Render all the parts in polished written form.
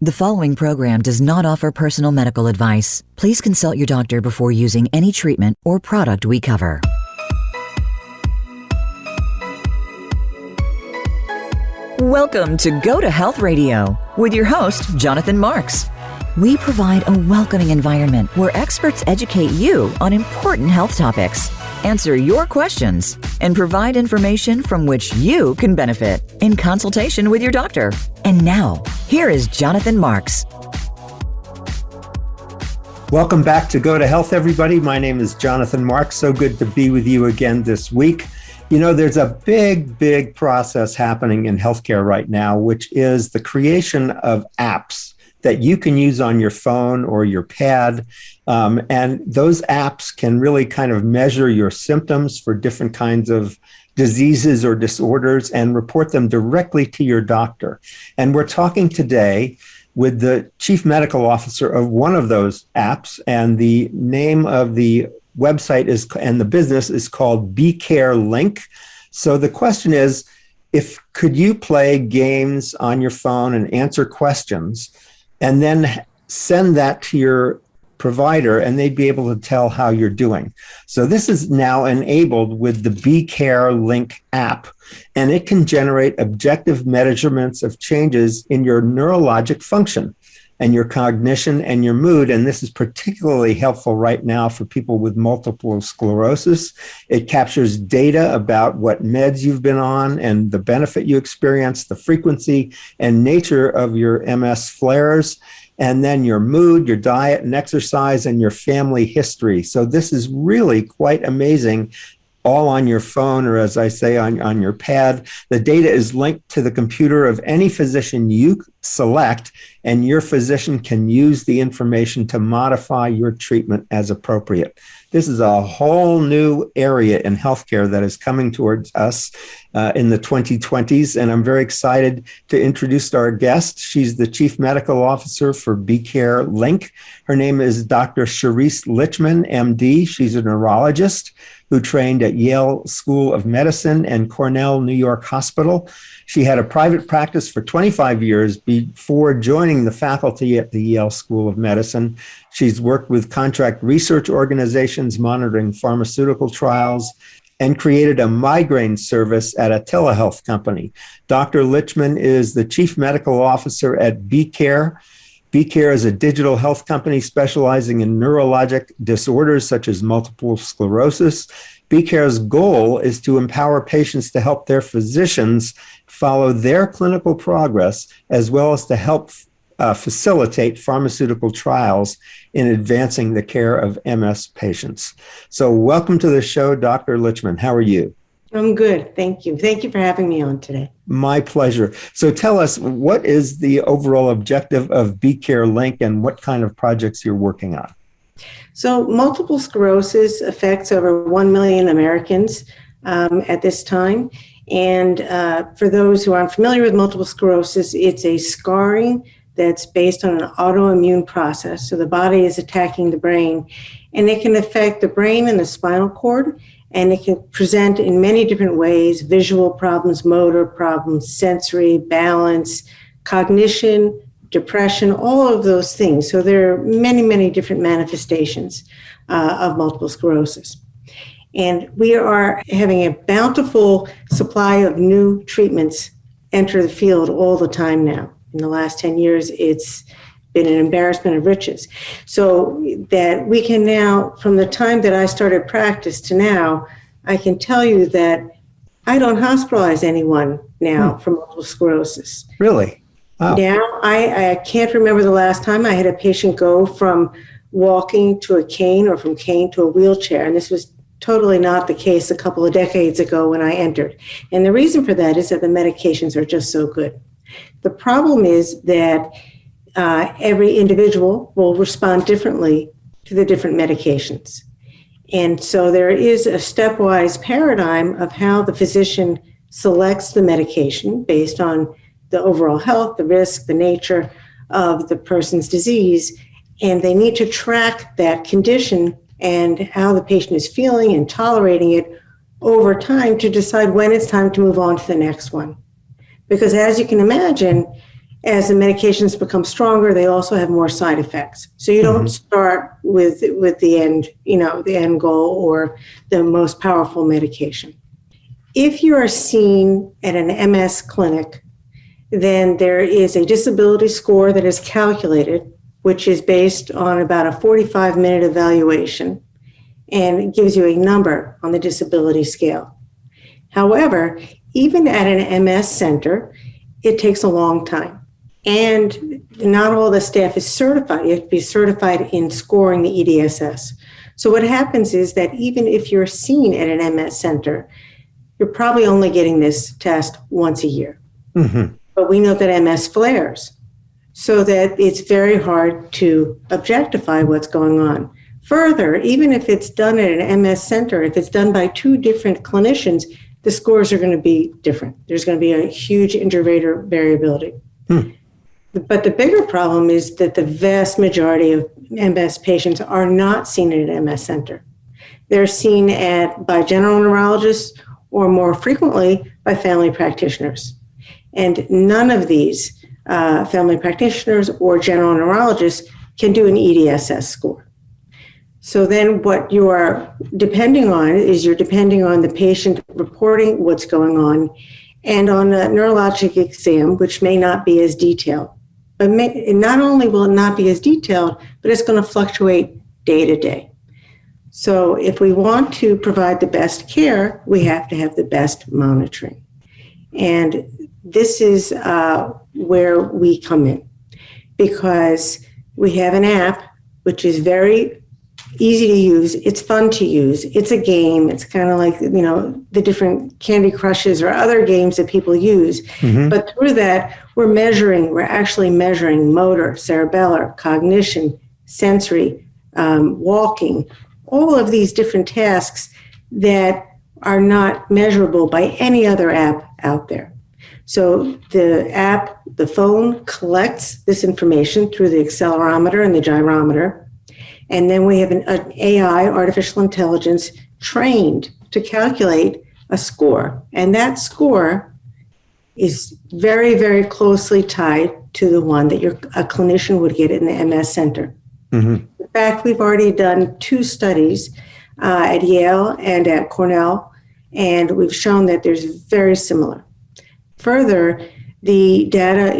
The following program does not offer personal medical advice. Please consult your doctor before using any treatment or product we cover. Welcome to Go to Health Radio with your host, Jonathan Marks. We provide a welcoming environment where experts educate you on important health topics, answer your questions, and provide information from which you can benefit in consultation with your doctor. And now, here is Jonathan Marks. Welcome back to Go to Health, everybody. My name is Jonathan Marks. So good to be with you again this week. You know, there's a big process happening in healthcare right now, which is the creation of apps that you can use on your phone or your pad. And those apps can really kind of measure your symptoms for different kinds of diseases or disorders and report them directly to your doctor. And we're talking today with the chief medical officer of one of those apps, and the name of the website is, and the business is called BeCare Link. So the question is, could you play games on your phone and answer questions and then send that to your provider, and they'd be able to tell how you're doing. So this is now enabled with the BeCare Link app, and it can generate objective measurements of changes in your neurologic function and your cognition and your mood. And this is particularly helpful right now for people with multiple sclerosis. It captures data about what meds you've been on and the benefit you experience, the frequency and nature of your MS flares, and then your mood, your diet and exercise, and your family history. So this is really quite amazing, all on your phone, or as I say, on your pad. The data is linked to the computer of any physician you select, and your physician can use the information to modify your treatment as appropriate. This is a whole new area in healthcare that is coming towards us in the 2020s, and I'm very excited to introduce our guest. She's the Chief Medical Officer for BeCare Link. Her name is Dr. Charisse Lichman, MD. She's a neurologist who trained at Yale School of Medicine and Cornell New York Hospital. She had a private practice for 25 years before joining the faculty at the Yale School of Medicine. She's worked with contract research organizations monitoring pharmaceutical trials and created a migraine service at a telehealth company. Dr. Lichman is the Chief Medical Officer at BeCare. BeCare is a digital health company specializing in neurologic disorders such as multiple sclerosis. BeCare's goal is to empower patients to help their physicians follow their clinical progress, as well as to help facilitate pharmaceutical trials in advancing the care of MS patients. So welcome to the show, Dr. Lichman. How are you? I'm good. Thank you. Thank you for having me on today. My pleasure. So tell us, what is the overall objective of BeCare Link and what kind of projects you're working on? So multiple sclerosis affects over 1 million Americans at this time. And for those who aren't familiar with multiple sclerosis, it's a scarring that's based on an autoimmune process. So the body is attacking the brain, and it can affect the brain and the spinal cord, and it can present in many different ways: visual problems, motor problems, sensory, balance, cognition, depression, all of those things. So there are many different manifestations of multiple sclerosis. And we are having a bountiful supply of new treatments enter the field all the time now. In the last 10 years, it's been an embarrassment of riches. So that we can now, from the time that I started practice to now, I can tell you that I don't hospitalize anyone now for multiple sclerosis. Really? Wow. Now, I can't remember the last time I had a patient go from walking to a cane or from cane to a wheelchair. And this was totally not the case a couple of decades ago when I entered. And the reason for that is that the medications are just so good. The problem is that every individual will respond differently to the different medications. And so there is a stepwise paradigm of how the physician selects the medication based on the overall health, the risk, the nature of the person's disease. And they need to track that condition and how the patient is feeling and tolerating it over time to decide when it's time to move on to the next one. Because as you can imagine, as the medications become stronger, they also have more side effects. So you don't start with the end, the end goal or the most powerful medication. If you are seen at an MS clinic, then there is a disability score that is calculated, which is based on about a 45-minute evaluation, and it gives you a number on the disability scale. However, even at an MS center, it takes a long time. And not all the staff is certified. You have to be certified in scoring the EDSS. So what happens is that even if you're seen at an MS center, you're probably only getting this test once a year. But we know that MS flares, so that it's very hard to objectify what's going on. Further, even if it's done at an MS center, if it's done by two different clinicians, the scores are going to be different. There's going to be a huge inter-rater variability. But the bigger problem is that the vast majority of MS patients are not seen at an MS center. They're seen by general neurologists or more frequently by family practitioners. And none of these family practitioners or general neurologists can do an EDSS score. So then what you are depending on is you're depending on the patient reporting what's going on and on a neurologic exam, which may not be as detailed. But not only will it not be as detailed, but it's going to fluctuate day to day. So if we want to provide the best care, we have to have the best monitoring. And this is where we come in, because we have an app which is very easy to use. It's fun to use. It's a game. It's kind of like, the different Candy Crushes or other games that people use. But through that, we're actually measuring motor, cerebellar, cognition, sensory, walking, all of these different tasks that are not measurable by any other app out there. So the app, the phone, collects this information through the accelerometer and the gyrometer. And then we have an AI, artificial intelligence, trained to calculate a score. And that score is very, very closely tied to the one that a clinician would get in the MS center. In fact, we've already done 2 studies at Yale and at Cornell, and we've shown that there's very similar. Further, the data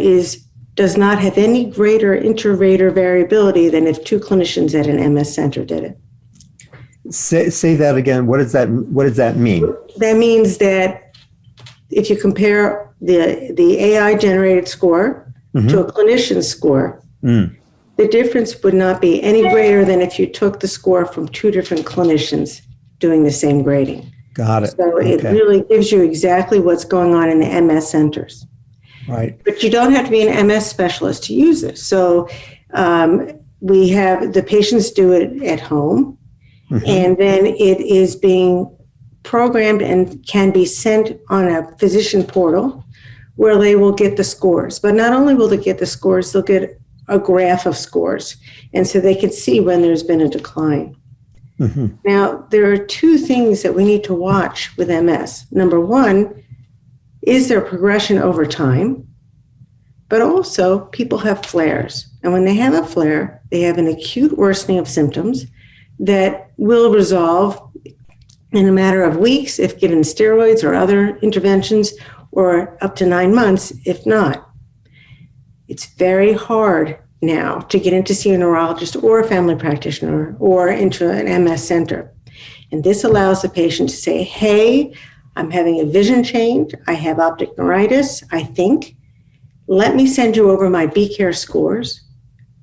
does not have any greater inter-rater variability than if 2 clinicians at an MS center did it. Say that again. What does that mean? That means that if you compare the AI-generated score to a clinician's score, the difference would not be any greater than if you took the score from 2 different clinicians doing the same grading. Got it. So it really gives you exactly what's going on in the MS centers. Right. But you don't have to be an MS specialist to use this. So we have the patients do it at home, and then it is being programmed and can be sent on a physician portal where they will get the scores. But not only will they get the scores, they'll get a graph of scores. And so they can see when there's been a decline. Now, there are 2 things that we need to watch with MS. Number 1, is there progression over time? But also, people have flares. And when they have a flare, they have an acute worsening of symptoms that will resolve in a matter of weeks if given steroids or other interventions, or up to 9 months if not. It's very hard now to get in to see a neurologist or a family practitioner or into an MS center. And this allows the patient to say, hey, I'm having a vision change. I have optic neuritis, I think. Let me send you over my BeCare scores.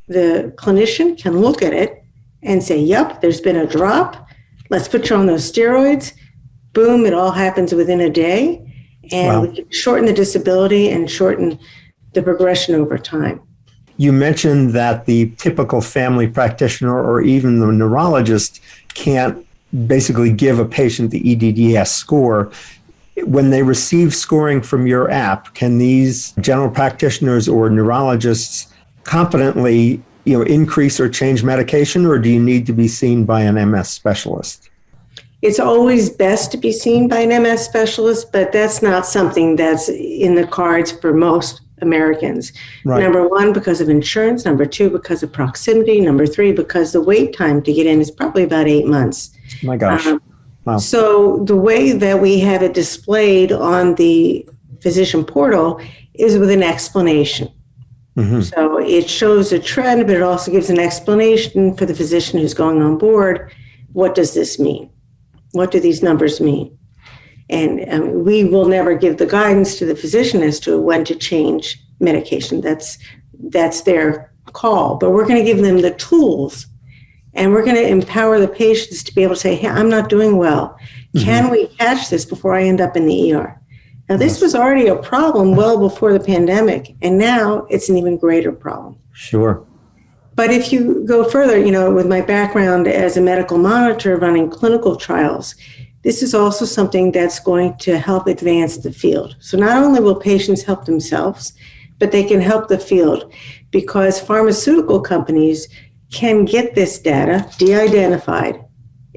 The clinician can look at it and say, yep, there's been a drop. Let's put you on those steroids. Boom, it all happens within a day. And we can shorten the disability and shorten the progression over time. You mentioned that the typical family practitioner or even the neurologist can't basically give a patient the EDDS score. When they receive scoring from your app, can these general practitioners or neurologists competently, increase or change medication, or do you need to be seen by an MS specialist? It's always best to be seen by an MS specialist, but that's not something that's in the cards for most Americans. Right. Number one, because of insurance. Number two, because of proximity. Number three, because the wait time to get in is probably about 8 months. My gosh. Wow. So the way that we have it displayed on the physician portal is with an explanation. Mm-hmm. So it shows a trend, but it also gives an explanation for the physician who's going on board. What does this mean? What do these numbers mean? And we will never give the guidance to the physician as to when to change medication. That's their call. But we're going to give them the tools, and we're going to empower the patients to be able to say, hey, I'm not doing well. Can we catch this before I end up in the ER? Now, this was already a problem well before the pandemic, and now it's an even greater problem. Sure. But if you go further, with my background as a medical monitor running clinical trials, this is also something that's going to help advance the field. So not only will patients help themselves, but they can help the field, because pharmaceutical companies can get this data de-identified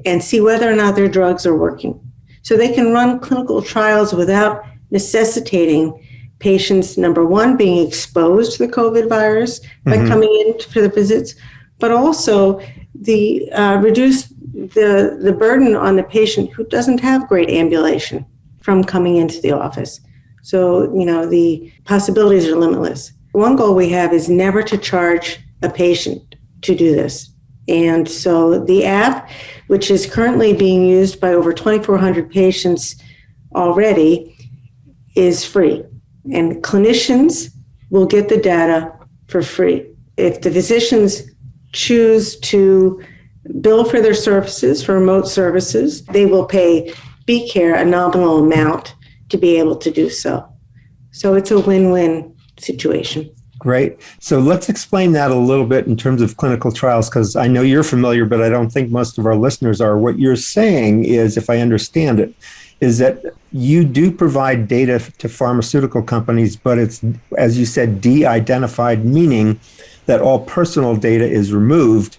and see whether or not their drugs are working. So they can run clinical trials without necessitating patients, number one, being exposed to the COVID virus by coming in for the visits, but also the reduce the burden on the patient who doesn't have great ambulation from coming into the office. So, the possibilities are limitless. One goal we have is never to charge a patient to do this. And so the app, which is currently being used by over 2,400 patients already, is free. And clinicians will get the data for free. If the physicians choose to bill for their services, for remote services, they will pay BeCare a nominal amount to be able to do so. So it's a win-win situation. Great. So let's explain that a little bit in terms of clinical trials, because I know you're familiar, but I don't think most of our listeners are. What you're saying is, if I understand it, is that you do provide data to pharmaceutical companies, but it's, as you said, de-identified, meaning that all personal data is removed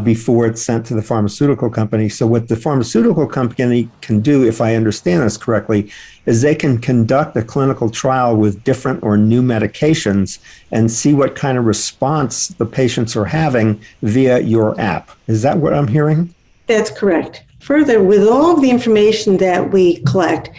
before it's sent to the pharmaceutical company. So what the pharmaceutical company can do, if I understand this correctly, is they can conduct a clinical trial with different or new medications and see what kind of response the patients are having via your app. Is that what I'm hearing? That's correct. Further, with all of the information that we collect,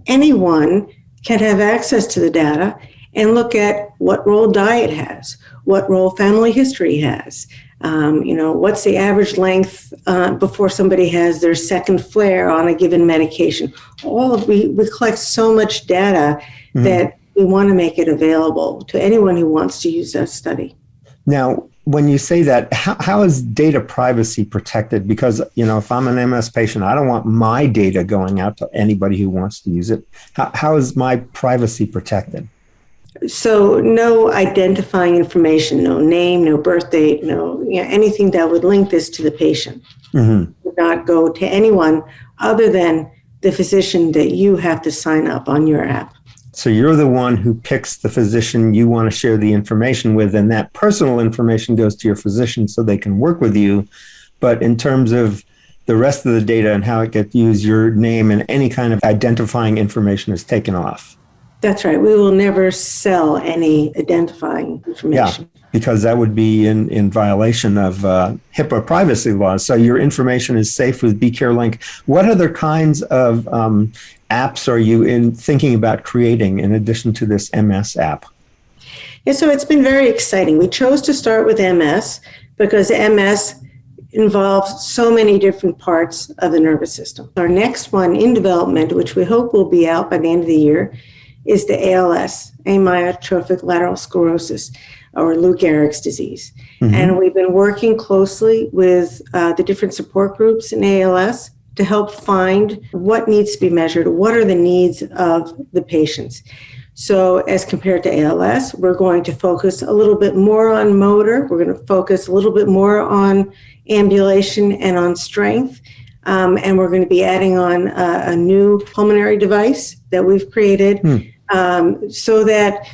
anyone can have access to the data and look at what role diet has, what role family history has, what's the average length before somebody has their second flare on a given medication. We collect so much data that we want to make it available to anyone who wants to use that study. Now, when you say that, how is data privacy protected? Because, if I'm an MS patient, I don't want my data going out to anybody who wants to use it. How is my privacy protected? So no identifying information, no name, no birth date, no anything that would link this to the patient. Would not go to anyone other than the physician that you have to sign up on your app. So you're the one who picks the physician you want to share the information with, and that personal information goes to your physician so they can work with you. But in terms of the rest of the data and how it gets used, your name and any kind of identifying information is taken off. That's right. We will never sell any identifying information. Yeah, because that would be in violation of HIPAA privacy laws. So your information is safe with BeCare Link. What other kinds of apps are you thinking about creating in addition to this MS app? Yeah, so it's been very exciting. We chose to start with MS because MS involves so many different parts of the nervous system. Our next one in development, which we hope will be out by the end of the year, is the ALS, amyotrophic lateral sclerosis, or Lou Gehrig's disease. And we've been working closely with the different support groups in ALS to help find what needs to be measured, what are the needs of the patients. So as compared to ALS, we're going to focus a little bit more on motor. We're going to focus a little bit more on ambulation and on strength. And we're going to be adding on a new pulmonary device that we've created so that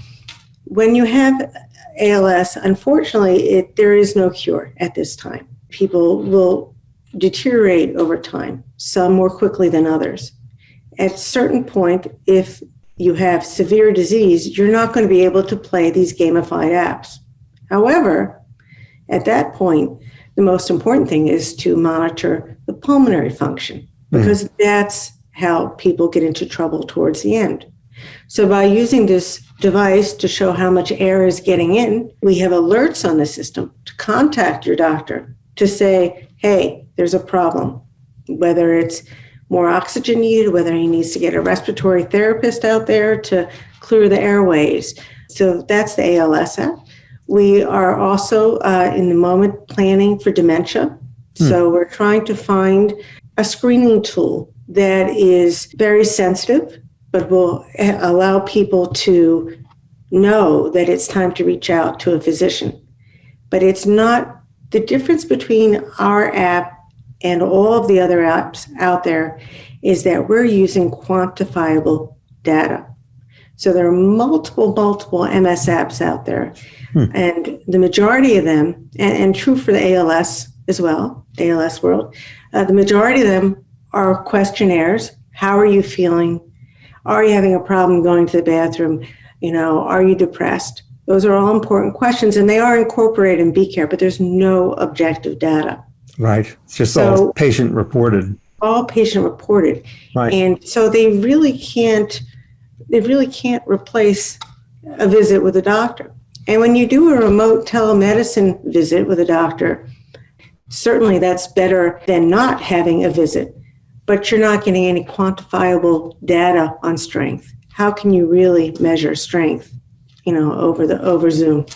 when you have ALS, unfortunately, there is no cure at this time. People will deteriorate over time, some more quickly than others. At a certain point, if you have severe disease, you're not going to be able to play these gamified apps. However, at that point, the most important thing is to monitor the pulmonary function, because that's how people get into trouble towards the end. So by using this device to show how much air is getting in, we have alerts on the system to contact your doctor to say, hey, there's a problem, whether it's more oxygen needed, whether he needs to get a respiratory therapist out there to clear the airways. So that's the ALS app. We are also in the moment planning for dementia. So we're trying to find a screening tool that is very sensitive, but will allow people to know that it's time to reach out to a physician. But it's not the difference between our app and all of the other apps out there is that we're using quantifiable data. So there are multiple MS apps out there. And the majority of them, and true for the ALS as well, ALS world, the majority of them are questionnaires. How are you feeling? Are you having a problem going to the bathroom? Are you depressed? Those are all important questions, and they are incorporated in BeCare, but there's no objective data. Right. It's just all patient reported. All patient reported. Right. And so they really can't replace a visit with a doctor. And when you do a remote telemedicine visit with a doctor, certainly that's better than not having a visit, but you're not getting any quantifiable data on strength. How can you really measure strength, over Zoom?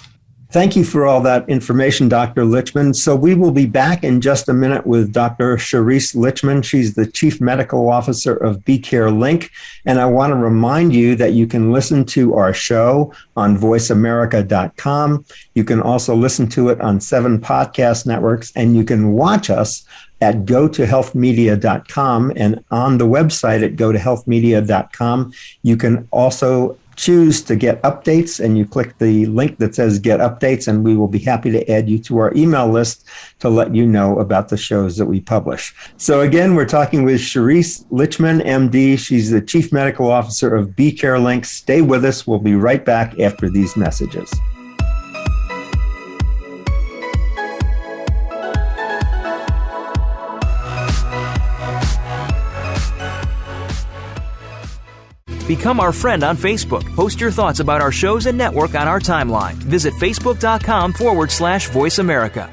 Thank you for all that information, Dr. Lichman. So we will be back in just a minute with Dr. Charisse Lichman. She's the Chief Medical Officer of BeCare Link. And I want to remind you that you can listen to our show on voiceamerica.com. You can also listen to it on 7 podcast networks, and you can watch us at gotohealthmedia.com. And on the website at gotohealthmedia.com, you can also choose to get updates, and you click the link that says get updates, and we will be happy to add you to our email list to let you know about the shows that we publish. So again, we're talking with Charisse Lichman, MD. She's the Chief Medical Officer of BeCare Link. Stay with us. We'll be right back after these messages. Become our friend on Facebook. Post your thoughts about our shows and network on our timeline. Visit facebook.com/Voice America.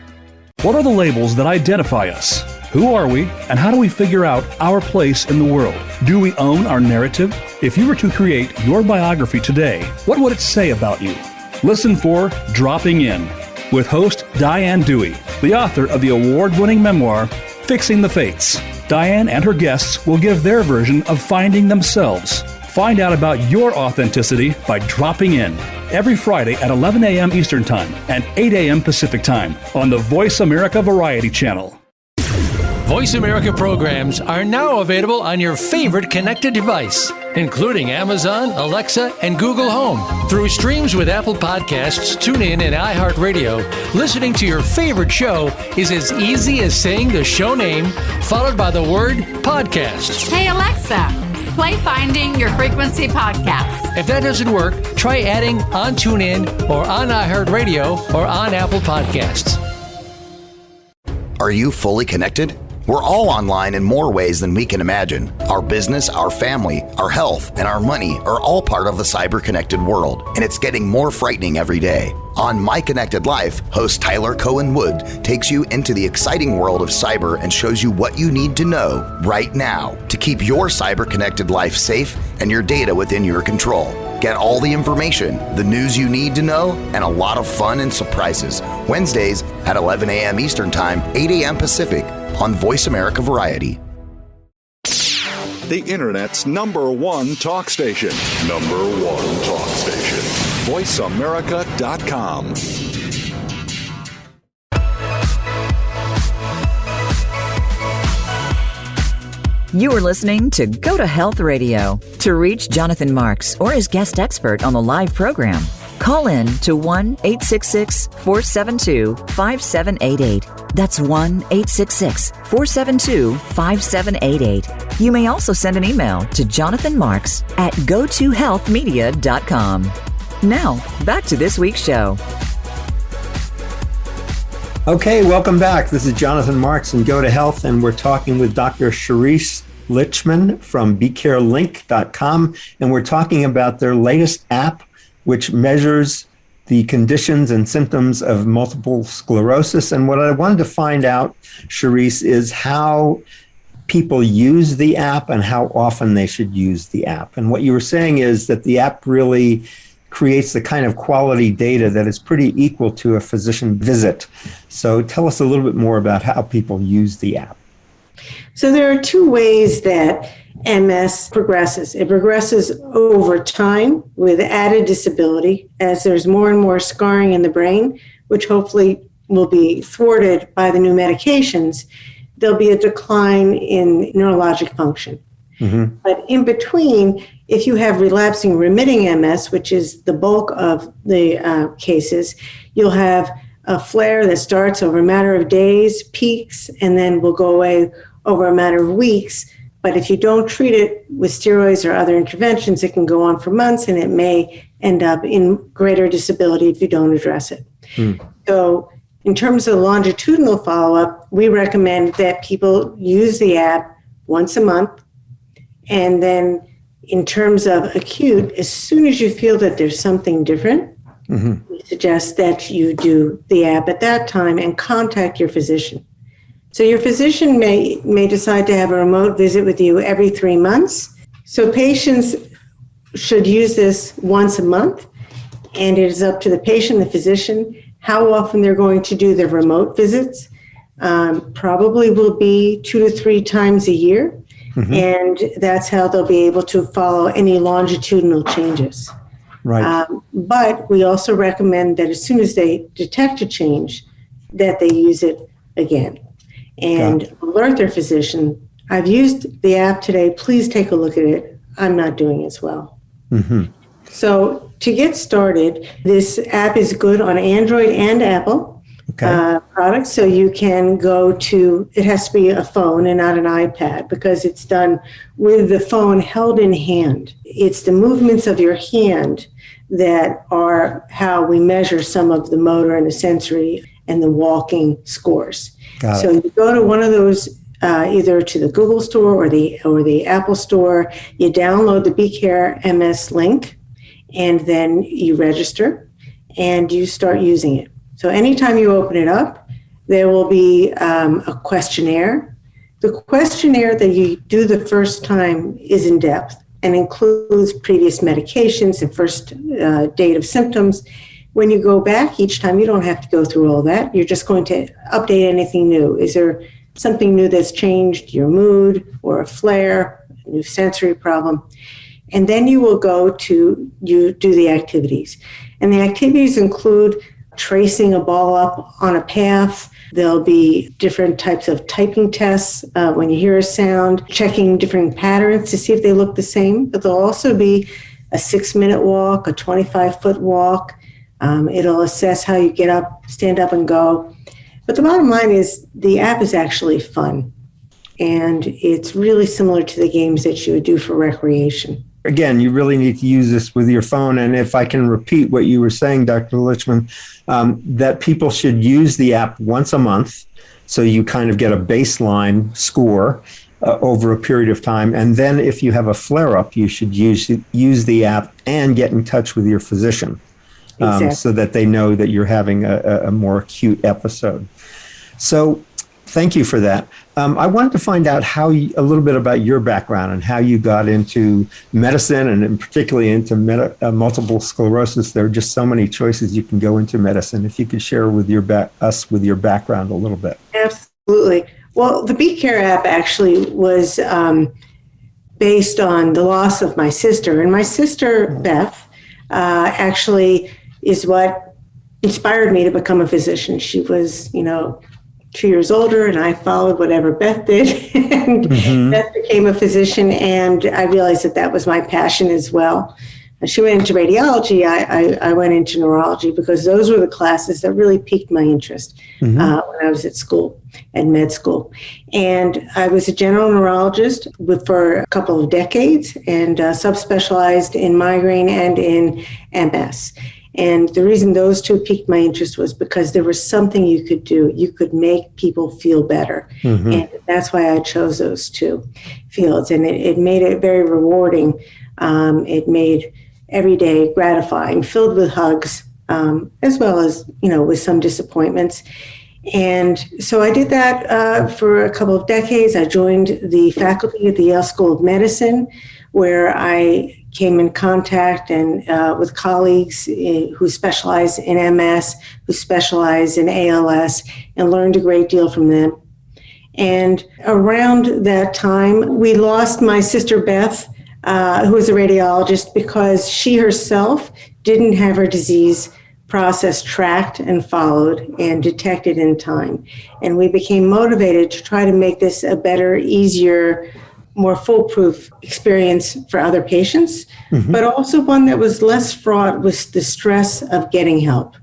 What are the labels that identify us? Who are we, and how do we figure out our place in the world? Do we own our narrative? If you were to create your biography today, what would it say about you? Listen for Dropping In with host Diane Dewey, the author of the award-winning memoir, Fixing the Fates. Diane and her guests will give their version of finding themselves. Find out about your authenticity by dropping in every Friday at 11 a.m. Eastern Time and 8 a.m. Pacific Time on the Voice America Variety Channel. Voice America programs are now available on your favorite connected device, including Amazon, Alexa, and Google Home. Through streams with Apple Podcasts, TuneIn, and iHeartRadio, listening to your favorite show is as easy as saying the show name followed by the word podcast. Hey, Alexa, play Finding Your Frequency podcast. If that doesn't work, try adding on TuneIn or on iHeartRadio or on Apple Podcasts. Are you fully connected? We're all online in more ways than we can imagine. Our business, our family, our health, and our money are all part of the cyber-connected world, and it's getting more frightening every day. On My Connected Life, host Tyler Cohen Wood takes you into the exciting world of cyber and shows you what you need to know right now to keep your cyber-connected life safe and your data within your control. Get all the information, the news you need to know, and a lot of fun and surprises. Wednesdays at 11 a.m. Eastern Time, 8 a.m. Pacific on Voice America Variety. The Internet's #1 talk station. #1 talk station. VoiceAmerica.com. You are listening to Go to Health Radio. To reach Jonathan Marks or his guest expert on the live program, call in to 1-866-472-5788. That's 1-866-472-5788. You may also send an email to jonathanmarks@gotohealthmedia.com. Now, back to this week's show. Okay, welcome back. This is Jonathan Marks and Go to Health, and we're talking with Dr. Sclerosis Lichman from BeCareLink.com, and we're talking about their latest app, which measures the conditions and symptoms of multiple sclerosis. And what I wanted to find out, Sclerosis, is how people use the app and how often they should use the app. And what you were saying is that the app really creates the kind of quality data that is pretty equal to a physician visit. So tell us a little bit more about how people use the app. So there are two ways that MS progresses. It progresses over time with added disability as there's more and more scarring in the brain, which hopefully will be thwarted by the new medications. There'll be a decline in neurologic function. Mm-hmm. But in between, if you have relapsing remitting MS, which is the bulk of the cases, you'll have a flare that starts over a matter of days, peaks, and then will go away over a matter of weeks. But if you don't treat it with steroids or other interventions, it can go on for months, and it may end up in greater disability if you don't address it. So in terms of longitudinal follow-up, we recommend that people use the app once a month. And then in terms of acute, as soon as you feel that there's something different, we suggest that you do the app at that time and contact your physician. So your physician may decide to have a remote visit with you every 3 months. So patients should use this once a month, and it is up to the patient, the physician, how often they're going to do their remote visits. Probably will be 2 to 3 times a year, and that's how they'll be able to follow any longitudinal changes. Right. But we also recommend that as soon as they detect a change, that they use it again. And alert their physician, I've used the app today, please take a look at it. I'm not doing as well. So to get started, this app is good on Android and Apple products. So you can go to, it has to be a phone and not an iPad because it's done with the phone held in hand. It's the movements of your hand that are how we measure some of the motor and the sensory and the walking scores. So you go to one of those, either to the Google store or the Apple store, you download the BeCare MS link, and then you register and you start using it. So anytime you open it up, there will be a questionnaire. The questionnaire that you do the first time is in depth and includes previous medications and first date of symptoms. When you go back each time, you don't have to go through all that. You're just going to update anything new. Is there something new that's changed, your mood or a flare, a new sensory problem? And then you will go to, you do the activities. And the activities include tracing a ball up on a path. There'll be different types of typing tests when you hear a sound, checking different patterns to see if they look the same. But there'll also be a 6-minute walk, a 25-foot walk. It'll assess how you get up, stand up, and go. But the bottom line is the app is actually fun, and it's really similar to the games that you would do for recreation. Again, you really need to use this with your phone. And if I can repeat what you were saying, Dr. Lichman, that people should use the app once a month so you kind of get a baseline score over a period of time. And then if you have a flare-up, you should use the app and get in touch with your physician. So that they know that you're having a more acute episode. So thank you for that. I wanted to find out a little bit about your background and how you got into medicine and particularly into multiple sclerosis. There are just so many choices you can go into medicine. If you could share with us with your background a little bit. Absolutely. Well, the BeCare app actually was based on the loss of my sister. And my sister, Beth, actually is what inspired me to become a physician. She was, 2 years older, and I followed whatever Beth did. And Beth became a physician, and I realized that was my passion as well. she went into radiology, I went into neurology because those were the classes that really piqued my interest when I was at school, at med school. And I was a general neurologist for a couple of decades and subspecialized in migraine and in MS. And the reason those two piqued my interest was because there was something you could do. You could make people feel better. And that's why I chose those two fields. And it made it very rewarding. It made every day gratifying, filled with hugs, as well as, with some disappointments. And so I did that for a couple of decades. I joined the faculty at the Yale School of Medicine, where I came in contact and with colleagues who specialize in MS, who specialize in ALS, and learned a great deal from them. And around that time, we lost my sister Beth, who was a radiologist, because she herself didn't have her disease process tracked and followed and detected in time. And we became motivated to try to make this a better, easier, more foolproof experience for other patients, but also one that was less fraught with the stress of getting help.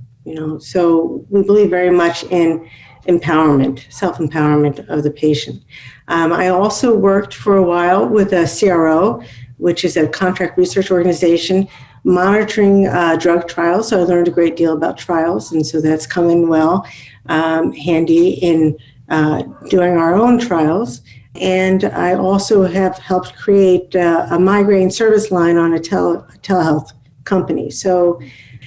So we believe very much in empowerment, self-empowerment of the patient. I also worked for a while with a CRO, which is a contract research organization, monitoring drug trials. So I learned a great deal about trials, and so that's come in handy in doing our own trials. And I also have helped create a migraine service line on a telehealth company. So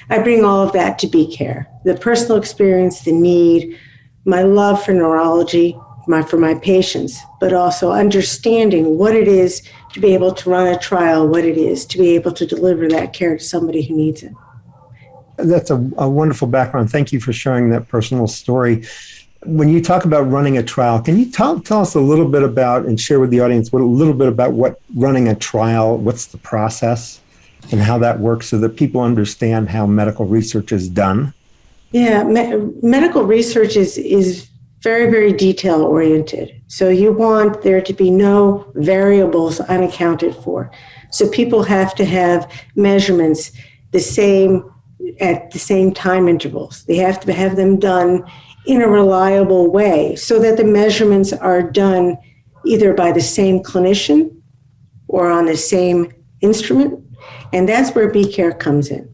I bring all of that to BeCare, the personal experience, the need, my love for neurology, for my patients, but also understanding what it is to be able to run a trial, what it is to be able to deliver that care to somebody who needs it. That's a wonderful background. Thank you for sharing that personal story. When you talk about running a trial, can you tell us a little bit about and share with the audience a little bit about what running a trial, what's the process and how that works so that people understand how medical research is done? Yeah, medical research is very, very detail oriented. So you want there to be no variables unaccounted for. So people have to have measurements at the same time intervals. They have to have them done in a reliable way so that the measurements are done either by the same clinician or on the same instrument. And that's where BeCare comes in.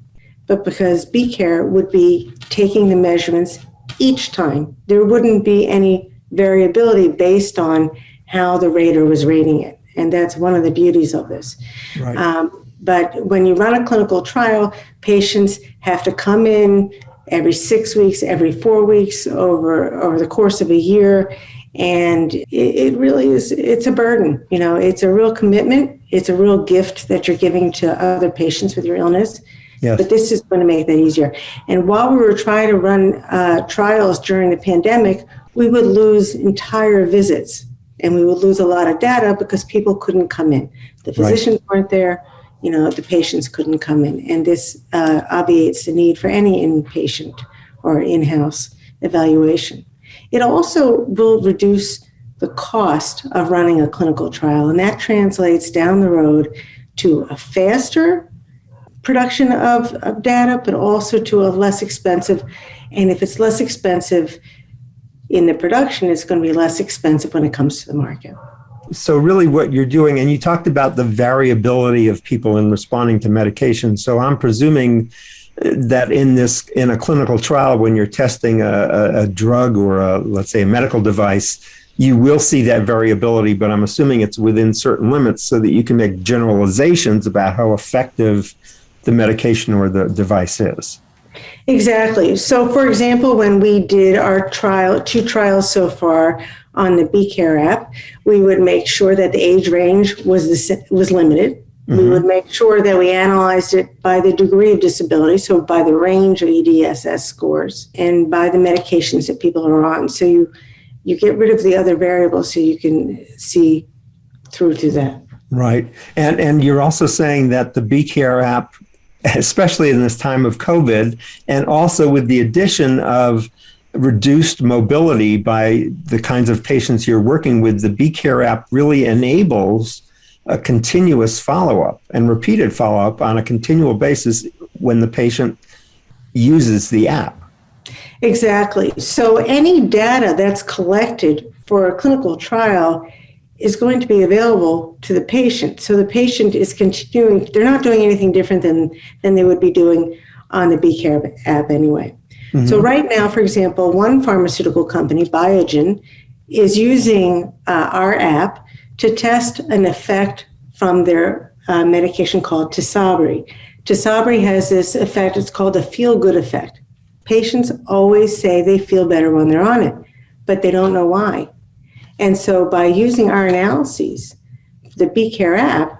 But because BeCare would be taking the measurements each time, there wouldn't be any variability based on how the rater was rating it. And that's one of the beauties of this. Right. But when you run a clinical trial, patients have to come in every 6 weeks, every 4 weeks over the course of a year. And it really is, it's a burden. It's a real commitment. It's a real gift that you're giving to other patients with your illness. Yes. But this is going to make that easier. And while we were trying to run trials during the pandemic, we would lose entire visits and we would lose a lot of data because people couldn't come in. The physicians weren't there. The patients couldn't come in. And this obviates the need for any inpatient or in-house evaluation. It also will reduce the cost of running a clinical trial, and that translates down the road to a faster production of data, but also to a less expensive. And if it's less expensive in the production, it's going to be less expensive when it comes to the market. So really what you're doing, and you talked about the variability of people in responding to medication. So I'm presuming that in a clinical trial, when you're testing a drug or let's say a medical device, you will see that variability, but I'm assuming it's within certain limits so that you can make generalizations about how effective the medication or the device is. Exactly. So for example, when we did our two trials so far on the BeCare app, we would make sure that the age range was limited. Mm-hmm. We would make sure that we analyzed it by the degree of disability, so by the range of EDSS scores and by the medications that people are on. So you get rid of the other variables so you can see through to that. Right. And you're also saying that the BeCare app, especially in this time of COVID, and also with the addition of reduced mobility by the kinds of patients you're working with, the BeCare app really enables a continuous follow-up and repeated follow-up on a continual basis when the patient uses the app. Exactly. So any data that's collected for a clinical trial is going to be available to the patient. So the patient is continuing, they're not doing anything different than they would be doing on the BeCare app anyway. Mm-hmm. So right now, for example, one pharmaceutical company, Biogen, is using our app to test an effect from their medication called Tysabri. Tysabri has this effect, it's called a feel-good effect. Patients always say they feel better when they're on it, but they don't know why. And so by using our analyses, the BeCare app,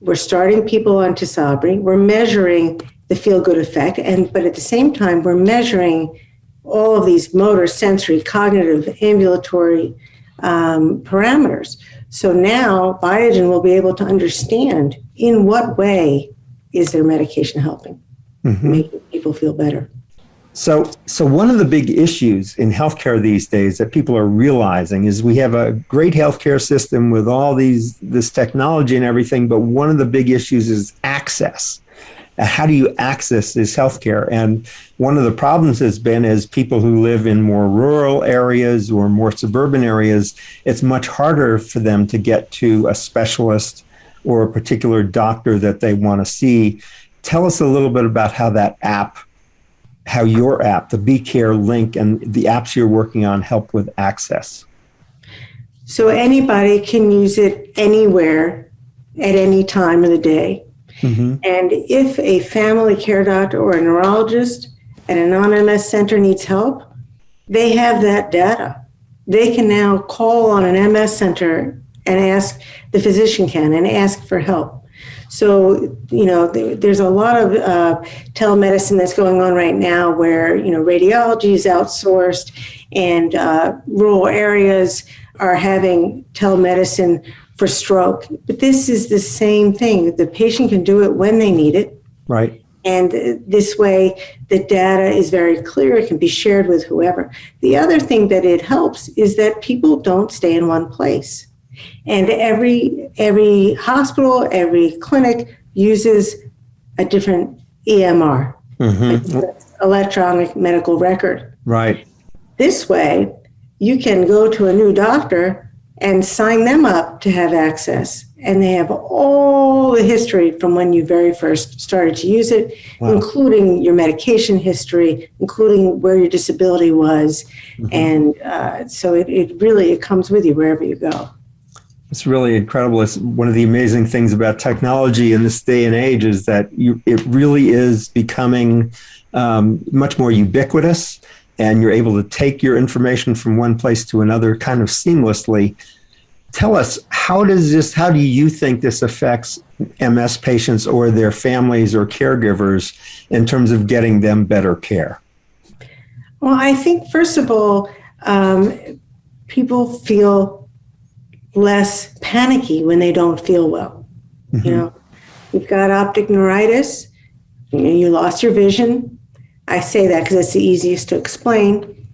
we're starting people on Tysabri, we're measuring the feel-good effect, but at the same time, we're measuring all of these motor, sensory, cognitive, ambulatory parameters. So now Biogen will be able to understand in what way is their medication helping, making people feel better. So one of the big issues in healthcare these days that people are realizing is we have a great healthcare system with all this technology and everything, but one of the big issues is access. How do you access this healthcare? And one of the problems has been is people who live in more rural areas or more suburban areas, it's much harder for them to get to a specialist or a particular doctor that they want to see. Tell us a little bit about how that app, how your app, the BeCare link, and the apps you're working on help with access. So anybody can use it anywhere at any time of the day. Mm-hmm. And if a family care doctor or a neurologist at a non-MS center needs help, they have that data. They can now call on an MS center and ask, the physician can, and ask for help. So, there's a lot of telemedicine that's going on right now where, radiology is outsourced and rural areas are having telemedicine for stroke. But this is the same thing. The patient can do it when they need it. Right. And this way, the data is very clear. It can be shared with whoever. The other thing that it helps is that people don't stay in one place. And every hospital, every clinic uses a different EMR, electronic medical record. Right. This way, you can go to a new doctor and sign them up to have access. And they have all the history from when you very first started to use it, including your medication history, including where your disability was. And so it really comes with you wherever you go. It's really incredible. It's one of the amazing things about technology in this day and age is that it really is becoming much more ubiquitous, and you're able to take your information from one place to another kind of seamlessly. Tell us, how do you think this affects MS patients or their families or caregivers in terms of getting them better care? Well, I think, first of all, people feel less panicky when they don't feel well. You've got optic neuritis, you lost your vision. I say that because it's the easiest to explain.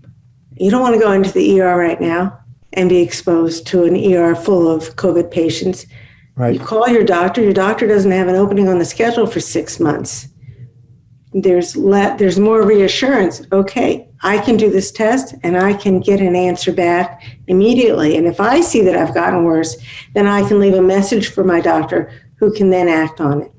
You don't want to go into the ER right now and be exposed to an ER full of COVID patients. Right. You call your doctor doesn't have an opening on the schedule for 6 months. There's more reassurance. Okay, I can do this test and I can get an answer back immediately. And if I see that I've gotten worse, then I can leave a message for my doctor who can then act on it.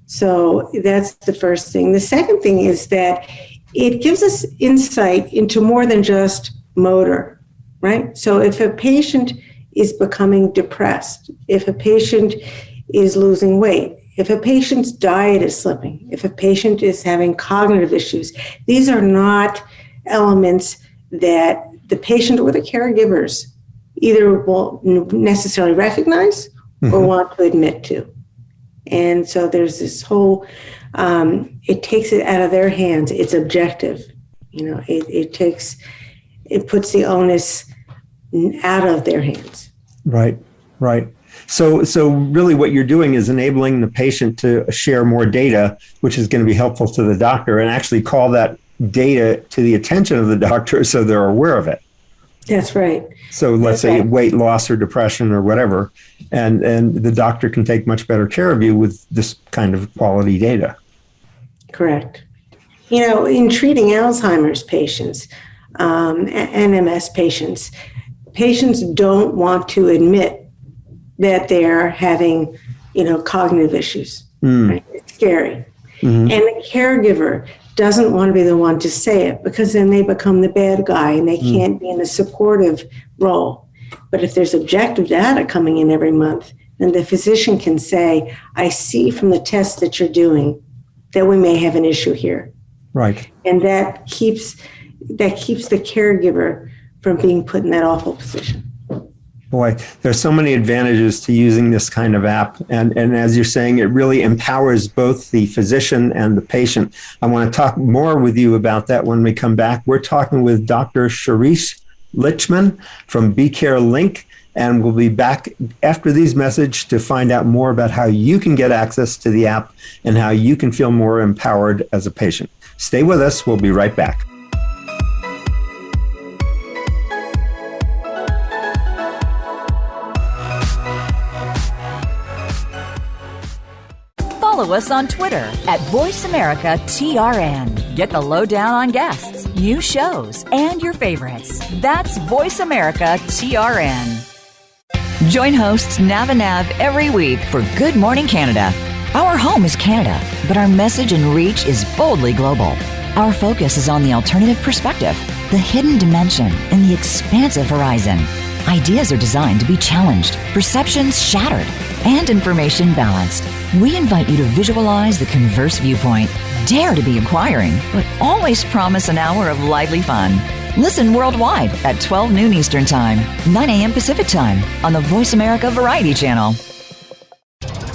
So that's the first thing. The second thing is that it gives us insight into more than just motor, right? So if a patient is becoming depressed, if a patient is losing weight, if a patient's diet is slipping, if a patient is having cognitive issues, these are not elements that the patient or the caregivers either will necessarily recognize or want to admit to. And so there's this whole, it takes it out of their hands. It's objective. It puts the onus out of their hands. Right. So really what you're doing is enabling the patient to share more data, which is going to be helpful to the doctor, and actually call that data to the attention of the doctor so they're aware of it. That's right. So let's say weight loss or depression or whatever, and the doctor can take much better care of you with this kind of quality data. Correct. In treating Alzheimer's patients, and MS patients don't want to admit that they're having, cognitive issues. Right? It's scary. Mm-hmm. And the caregiver doesn't want to be the one to say it, because then they become the bad guy and they can't be in a supportive role. But if there's objective data coming in every month, then the physician can say, I see from the tests that you're doing that we may have an issue here. Right. And that keeps the caregiver from being put in that awful position. Boy, there's so many advantages to using this kind of app. And as you're saying, it really empowers both the physician and the patient. I want to talk more with you about that when we come back. We're talking with Dr. Shirish Lichman from BeCare Link, and we'll be back after these messages to find out more about how you can get access to the app and how you can feel more empowered as a patient. Stay with us. We'll be right back. Follow us on Twitter at VoiceAmericaTRN. Get the lowdown on guests, new shows, and your favorites. That's VoiceAmericaTRN. Join hosts Nav and Nav every week for Good Morning Canada. Our home is Canada, but our message and reach is boldly global. Our focus is on the alternative perspective, the hidden dimension, and the expansive horizon. Ideas are designed to be challenged, perceptions shattered, and information balanced. We invite you to visualize the converse viewpoint, dare to be inquiring, but always promise an hour of lively fun. Listen worldwide at 12 noon Eastern Time, 9 a.m. Pacific Time on the Voice America Variety Channel.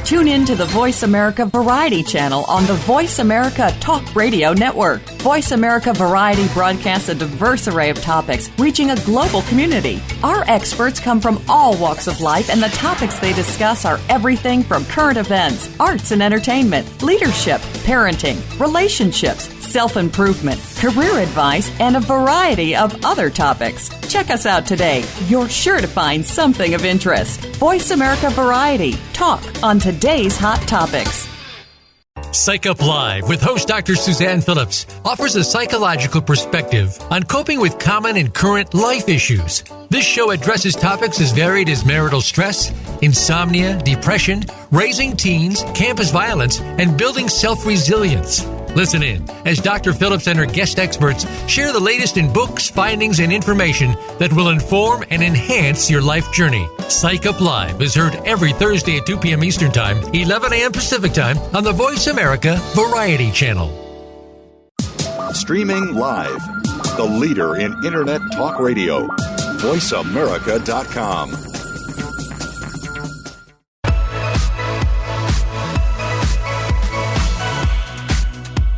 Tune in to the Voice America Variety Channel on the Voice America Talk Radio Network. Voice America Variety broadcasts a diverse array of topics, reaching a global community. Our experts come from all walks of life, and the topics they discuss are everything from current events, arts and entertainment, leadership, parenting, relationships, self-improvement, career advice, and a variety of other topics. Check us out today. You're sure to find something of interest. Voice America Variety. Talk on today's hot topics. Psych Up Live with host Dr. Suzanne Phillips offers a psychological perspective on coping with common and current life issues. This show addresses topics as varied as marital stress, insomnia, depression, raising teens, campus violence, and building self-resilience. Listen in as Dr. Phillips and her guest experts share the latest in books, findings, and information that will inform and enhance your life journey. Psych Up Live is heard every Thursday at 2 p.m. Eastern Time, 11 a.m. Pacific Time on the Voice America Variety Channel. Streaming live, the leader in Internet talk radio, voiceamerica.com.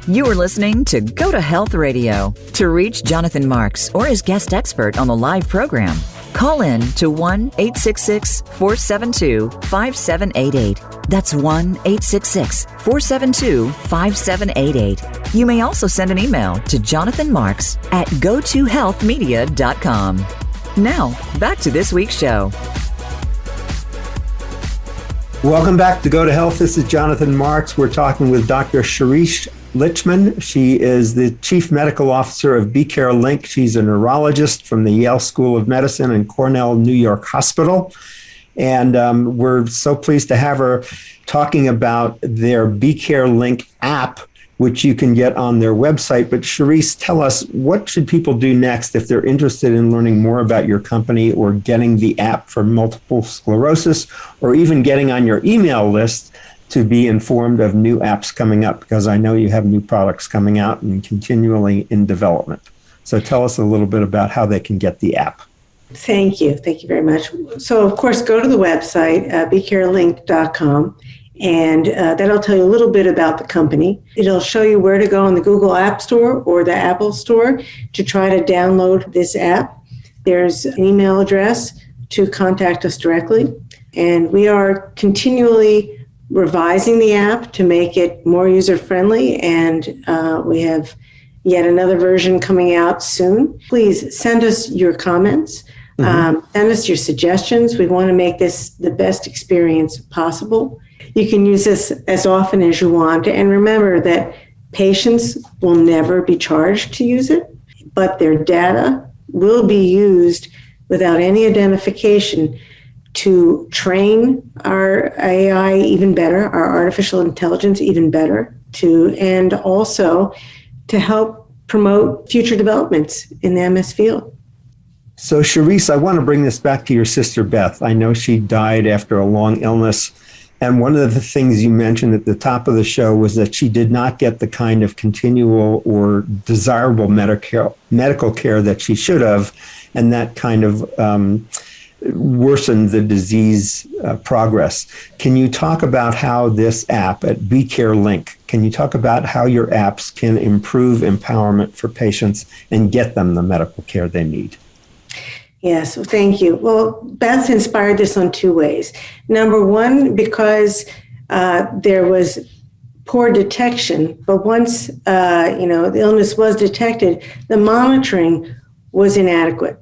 You are listening to Go to Health Radio. To reach Jonathan Marks or his guest expert on the live program, call in to 1-866-472-5788. That's 1-866-472-5788. You may also send an email to jonathanmarks@gotohealthmedia.com. Now, back to this week's show. Welcome back to Go to Health. This is Jonathan Marks. We're talking with Dr. Shirish Lichman. She is the Chief Medical Officer of BeCare Link. She's a neurologist from the Yale School of Medicine and Cornell New York Hospital. And we're so pleased to have her talking about their BeCare Link app, which you can get on their website. But Shirish, tell us, what should people do next if they're interested in learning more about your company or getting the app for multiple sclerosis, or even getting on your email list to be informed of new apps coming up? Because I know you have new products coming out and continually in development. So tell us a little bit about how they can get the app. Thank you. Thank you very much. So, of course, go to the website, becarelink.com, and that'll tell you a little bit about the company. It'll show you where to go in the Google App Store or the Apple Store to try to download this app. There's an email address to contact us directly, and we are continually revising the app to make it more user-friendly, and we have yet another version coming out soon. Please send us your comments. Send us your suggestions. We want to make this the best experience possible. You can use this as often as you want. And remember that patients will never be charged to use it, but their data will be used without any identification to train our AI even better, our artificial intelligence even better, and also to help promote future developments in the MS field. So, Charisse, I want to bring this back to your sister, Beth. I know she died after a long illness. And one of the things you mentioned at the top of the show was that she did not get the kind of continual or desirable medical care that she should have. And that kind of worsened the disease progress. Can you talk about how this app at BeCare Link, can you talk about how your apps can improve empowerment for patients and get them the medical care they need? Yes, well, thank you. Well, Beth inspired this on two ways. Number one, because there was poor detection, but once the illness was detected, the monitoring was inadequate.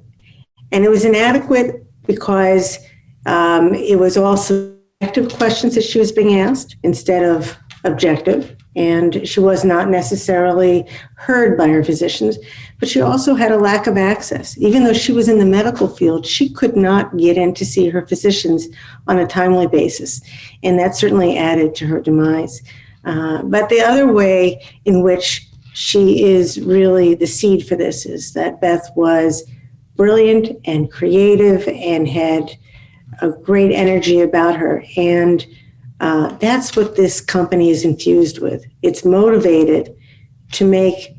And it was inadequate because it was all subjective questions that she was being asked instead of objective. And she was not necessarily heard by her physicians, but she also had a lack of access. Even though she was in the medical field, she could not get in to see her physicians on a timely basis. And that certainly added to her demise. But the other way in which she is really the seed for this is that Beth was brilliant and creative and had a great energy about her. And that's what this company is infused with. It's motivated to make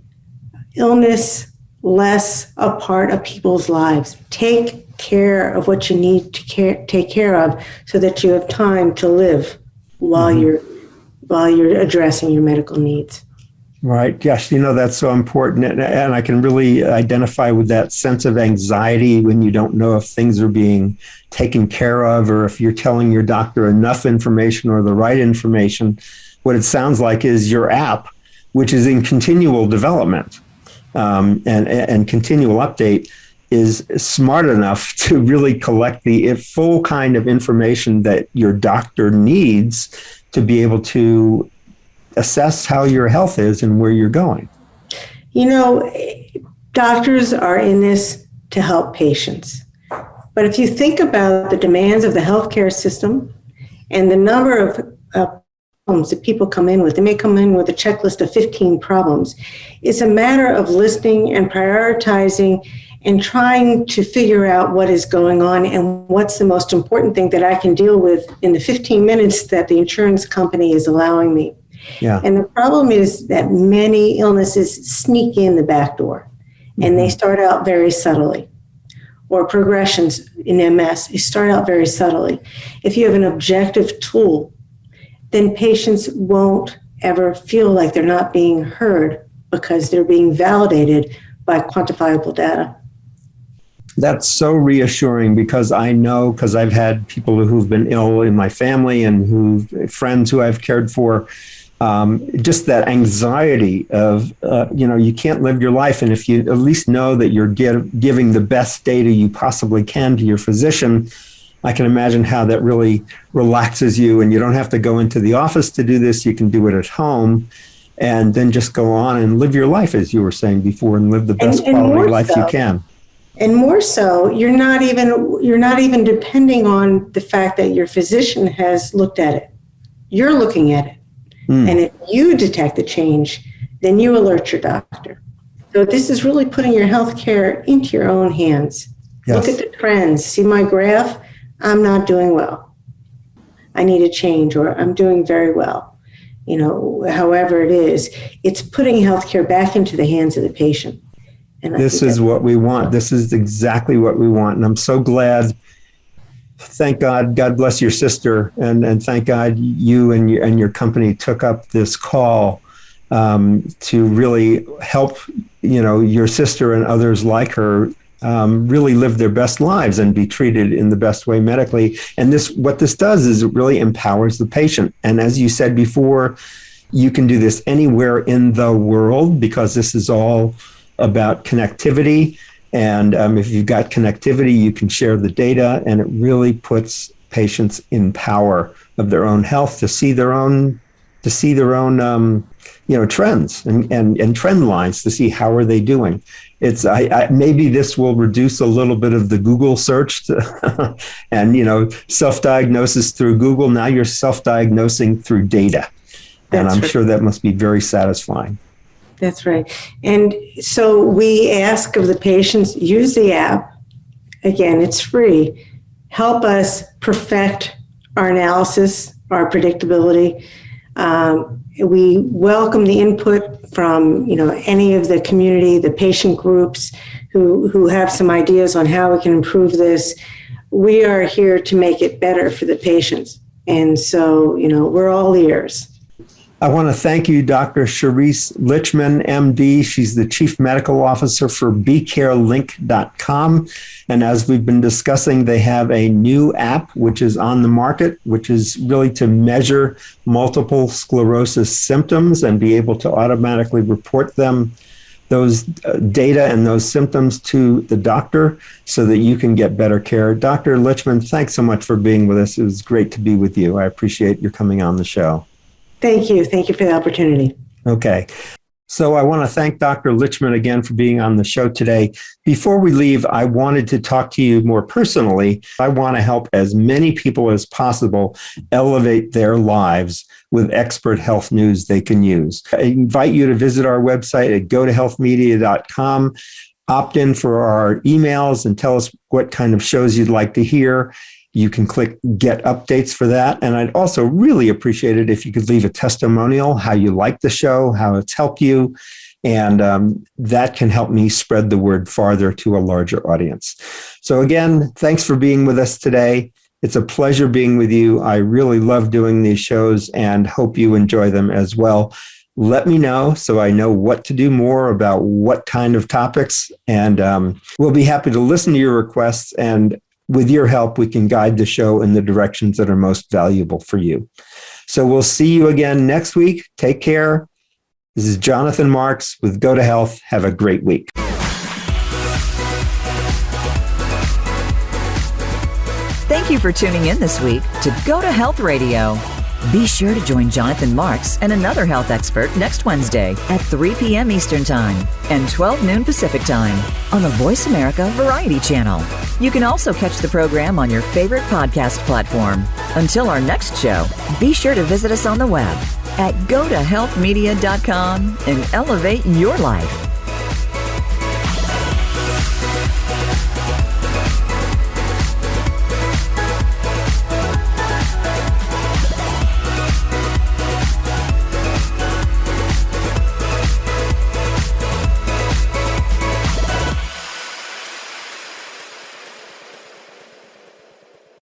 illness less a part of people's lives. Take care of what you need to take care of so that you have time to live while you're addressing your medical needs. Right. Yes. That's so important. And I can really identify with that sense of anxiety when you don't know if things are being taken care of or if you're telling your doctor enough information or the right information. What it sounds like is your app, which is in continual development and continual update, is smart enough to really collect the full kind of information that your doctor needs to be able to assess how your health is and where you're going. Doctors are in this to help patients. But if you think about the demands of the healthcare system and the number of problems that people come in with, they may come in with a checklist of 15 problems. It's a matter of listening and prioritizing and trying to figure out what is going on and what's the most important thing that I can deal with in the 15 minutes that the insurance company is allowing me. Yeah. And the problem is that many illnesses sneak in the back door and they start out very subtly. Or progressions in MS, they start out very subtly. If you have an objective tool, then patients won't ever feel like they're not being heard because they're being validated by quantifiable data. That's so reassuring because I know, because I've had people who've been ill in my family and friends who I've cared for, just that anxiety of, you can't live your life. And if you at least know that you're giving the best data you possibly can to your physician, I can imagine how that really relaxes you and you don't have to go into the office to do this. You can do it at home and then just go on and live your life, as you were saying before, and live the best quality life you can. And more so, you're not even depending on the fact that your physician has looked at it. You're looking at it. And if you detect the change, then you alert your doctor. So this is really putting your health care into your own hands. Yes. Look at the trends. See my graph? I'm not doing well. I need a change, or I'm doing very well. However it is, it's putting healthcare back into the hands of the patient. And this is what we want. This is exactly what we want. And I'm so glad. Thank God. God bless your sister. And thank God you and your company took up this call to really help, your sister and others like her really live their best lives and be treated in the best way medically. And what this does is it really empowers the patient. And as you said before, You can do this anywhere in the world because this is all about connectivity. And if you've got connectivity, you can share the data, and it really puts patients in power of their own health to see their own trends and trend lines to see how are they doing. It's maybe this will reduce a little bit of the Google search and self-diagnosis through Google. Now you're self-diagnosing through data, and I'm sure that must be very satisfying. That's right. And so we ask of the patients, use the app. Again, it's free. Help us perfect our analysis, our predictability. We welcome the input from, any of the community, the patient groups who have some ideas on how we can improve this. We are here to make it better for the patients. And so, we're all ears. I want to thank you, Dr. Charisse Lichman, MD. She's the Chief Medical Officer for BeCareLink.com. And as we've been discussing, they have a new app which is on the market, which is really to measure multiple sclerosis symptoms and be able to automatically report those data and those symptoms to the doctor so that you can get better care. Dr. Lichman, thanks so much for being with us. It was great to be with you. I appreciate your coming on the show. Thank you. Thank you for the opportunity. Okay. So I want to thank Dr. Lichman again for being on the show today. Before we leave, I wanted to talk to you more personally. I want to help as many people as possible elevate their lives with expert health news they can use. I invite you to visit our website at gotohealthmedia.com. Opt in for our emails and tell us what kind of shows you'd like to hear. You can click Get Updates for that. And I'd also really appreciate it if you could leave a testimonial, how you like the show, how it's helped you. And that can help me spread the word farther to a larger audience. So again, thanks for being with us today. It's a pleasure being with you. I really love doing these shows and hope you enjoy them as well. Let me know so I know what to do more about what kind of topics. And we'll be happy to listen to your requests, and with your help, we can guide the show in the directions that are most valuable for you. So we'll see you again next week. Take care. This is Jonathan Marks with Go to Health. Have a great week. Thank you for tuning in this week to Go to Health Radio. Be sure to join Jonathan Marks and another health expert next Wednesday at 3 p.m. Eastern Time and 12 noon Pacific Time on the Voice America Variety Channel. You can also catch the program on your favorite podcast platform. Until our next show, be sure to visit us on the web at gotohealthmedia.com and elevate your life.